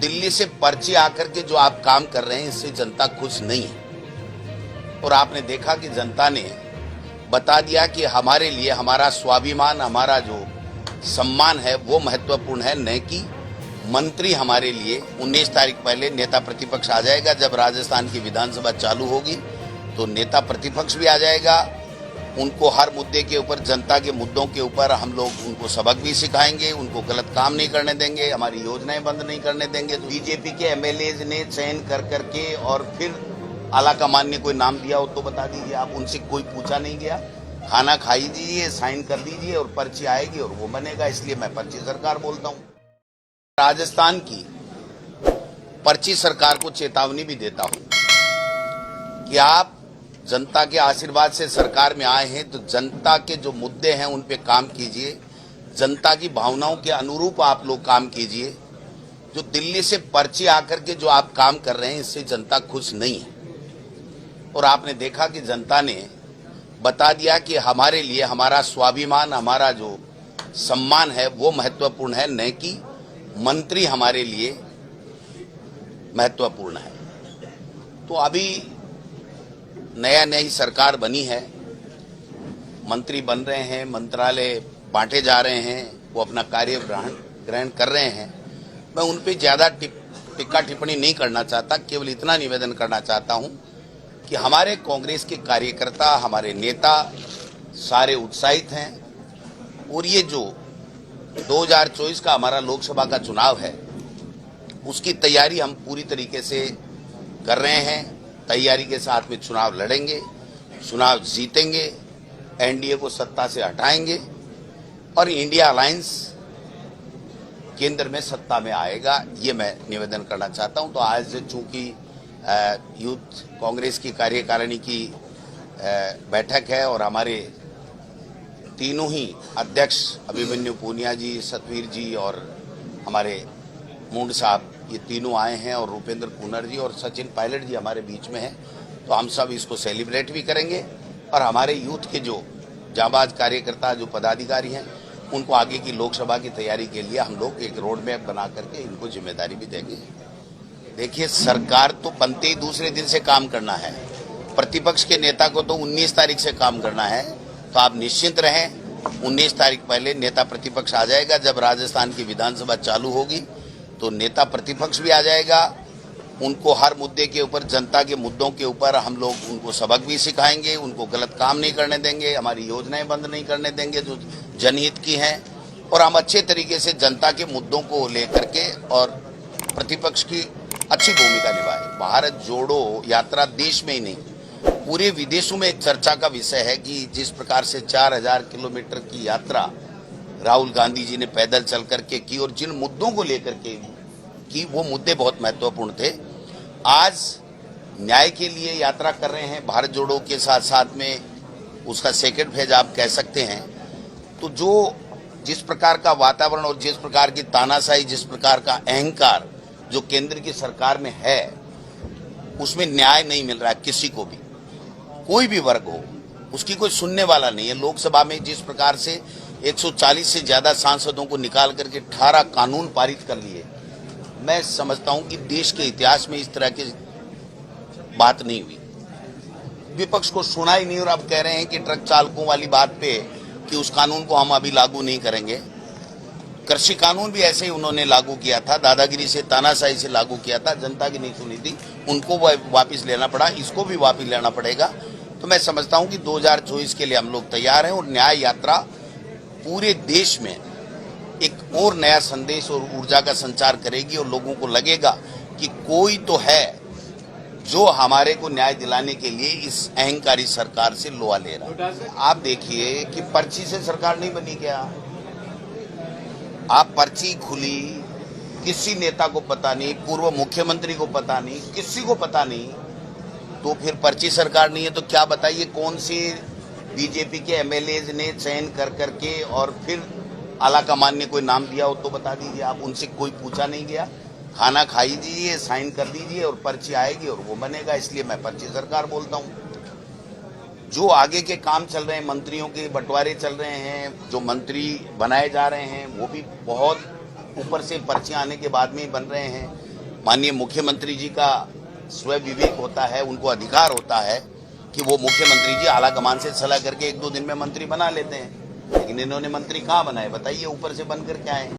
दिल्ली से पर्ची आकर के जो आप काम कर रहे हैं इससे जनता खुश नहीं है। और आपने देखा कि जनता ने बता दिया कि हमारे लिए हमारा स्वाभिमान, हमारा जो सम्मान है वो महत्वपूर्ण है, न कि मंत्री हमारे लिए। 19 तारीख पहले नेता प्रतिपक्ष आ जाएगा। जब राजस्थान की विधानसभा चालू होगी तो नेता प्रतिपक्ष भी आ जाएगा। उनको हर मुद्दे के ऊपर, जनता के मुद्दों के ऊपर हम लोग उनको सबक भी सिखाएंगे, उनको गलत काम नहीं करने देंगे, हमारी योजनाएं बंद नहीं करने देंगे। तो बीजेपी के एमएलए ने चयन कर करके और फिर आला कमान ने कोई नाम दिया हो तो बता दीजिए। आप उनसे कोई पूछा नहीं गया। खाना खाई दीजिए, साइन कर दीजिए और पर्ची आएगी और वो बनेगा। इसलिए मैं पर्ची सरकार बोलता हूँ। राजस्थान की पर्ची सरकार को चेतावनी भी देता हूँ कि आप जनता के आशीर्वाद से सरकार में आए हैं तो जनता के जो मुद्दे हैं उन पे काम कीजिए। जनता की भावनाओं के अनुरूप आप लोग काम कीजिए। जो दिल्ली से पर्ची आकर के जो आप काम कर रहे हैं इससे जनता खुश नहीं है। और आपने देखा कि जनता ने बता दिया कि हमारे लिए हमारा स्वाभिमान, हमारा जो सम्मान है वो महत्वपूर्ण है, न कि मंत्री हमारे लिए महत्वपूर्ण है। तो अभी नई सरकार बनी है, मंत्री बन रहे हैं, मंत्रालय बांटे जा रहे हैं, वो अपना कार्य ग्रहण कर रहे हैं। मैं उन पे ज्यादा टिक्का टिप्पणी नहीं करना चाहता, केवल इतना निवेदन करना चाहता हूं कि हमारे कांग्रेस के कार्यकर्ता, हमारे नेता सारे उत्साहित हैं। और ये जो 2024 का हमारा लोकसभा का चुनाव है उसकी तैयारी हम पूरी तरीके से कर रहे हैं। तैयारी के साथ में चुनाव लड़ेंगे, चुनाव जीतेंगे, एनडीए को सत्ता से हटाएंगे और इंडिया अलायंस केंद्र में सत्ता में आएगा। ये मैं निवेदन करना चाहता हूं। तो आज चूंकि यूथ कांग्रेस की कार्यकारिणी की बैठक है और हमारे तीनों ही अध्यक्ष अभिमन्यु पूनिया जी, सतवीर जी और हमारे मूंड साहब, ये तीनों आए हैं और रूपेंद्र कुनर जी और सचिन पायलट जी हमारे बीच में हैं। तो हम सब इसको सेलिब्रेट भी करेंगे और हमारे यूथ के जो जांबाज कार्यकर्ता, जो पदाधिकारी हैं, उनको आगे की लोकसभा की तैयारी के लिए हम लोग एक रोड मैप बना करके इनको जिम्मेदारी भी देंगे। देखिए, सरकार तो बनते ही दूसरे दिन से काम करना है। प्रतिपक्ष के नेता को तो 19 तारीख से काम करना है। तो आप निश्चिंत रहें, 19 तारीख पहले नेता प्रतिपक्ष आ जाएगा। जब राजस्थान की विधानसभा चालू होगी तो नेता प्रतिपक्ष भी आ जाएगा। उनको हर मुद्दे के ऊपर, जनता के मुद्दों के ऊपर हम लोग उनको सबक भी सिखाएंगे, उनको गलत काम नहीं करने देंगे, हमारी योजनाएं बंद नहीं करने देंगे जो जनहित की हैं। और हम अच्छे तरीके से जनता के मुद्दों को लेकर के और प्रतिपक्ष की अच्छी भूमिका निभाए। भारत जोड़ो यात्रा देश में ही नहीं, पूरे विदेशों में एक चर्चा का विषय है कि जिस प्रकार से 4000 किलोमीटर की यात्रा राहुल गांधी जी ने पैदल चल करके की और जिन मुद्दों को लेकर के की, वो मुद्दे बहुत महत्वपूर्ण थे। आज न्याय के लिए यात्रा कर रहे हैं, भारत जोड़ो के साथ साथ में उसका सेकंड फेज आप कह सकते हैं। तो जो जिस प्रकार का वातावरण और जिस प्रकार की तानाशाही, जिस प्रकार का अहंकार जो केंद्र की सरकार में है, उसमें न्याय नहीं मिल रहा है किसी को भी। कोई भी वर्ग हो, उसकी कोई सुनने वाला नहीं है। लोकसभा में जिस प्रकार से 140 से ज्यादा सांसदों को निकाल करके 18 कानून पारित कर लिए, मैं समझता हूं कि देश के इतिहास में इस तरह की बात नहीं हुई। विपक्ष को सुना ही नहीं और अब कह रहे हैं कि ट्रक चालकों वाली बात पे कि उस कानून को हम अभी लागू नहीं करेंगे। कृषि कानून भी ऐसे ही उन्होंने लागू किया था, दादागिरी से, तानाशाही से लागू किया था, जनता की नहीं सुनी थी, उनको वापिस लेना पड़ा, इसको भी वापिस लेना पड़ेगा। तो मैं समझता हूं कि 2024 के लिए हम लोग तैयार हैं और न्याय यात्रा पूरे देश में एक और नया संदेश और ऊर्जा का संचार करेगी और लोगों को लगेगा कि कोई तो है जो हमारे को न्याय दिलाने के लिए इस अहंकारी सरकार से लोहा ले रहा है। आप देखिए कि पर्ची से सरकार नहीं बनी क्या? आप पर्ची खुली, किसी नेता को पता नहीं, पूर्व मुख्यमंत्री को पता नहीं, किसी को पता नहीं, तो फिर पर्ची सरकार नहीं है तो क्या बताइए कौन सी बीजेपी के एमएलए ने चयन कर करके और फिर आला कमान ने कोई नाम दिया हो तो बता दीजिए। आप उनसे कोई पूछा नहीं गया। खाना खाई दीजिए, साइन कर दीजिए और पर्ची आएगी और वो बनेगा। इसलिए मैं पर्ची सरकार बोलता हूँ। जो आगे के काम चल रहे हैं, मंत्रियों के बंटवारे चल रहे हैं, जो मंत्री बनाए जा रहे हैं वो भी बहुत ऊपर से पर्चियां आने के बाद में ही बन रहे हैं। माननीय मुख्यमंत्री जी का स्व विवेक होता है, उनको अधिकार होता है कि वो मुख्यमंत्री जी आला कमान से सलाह करके 1-2 दिन में मंत्री बना लेते हैं, लेकिन इन्होंने मंत्री कहाँ बनाए बताइए, ऊपर से बन कर के आए।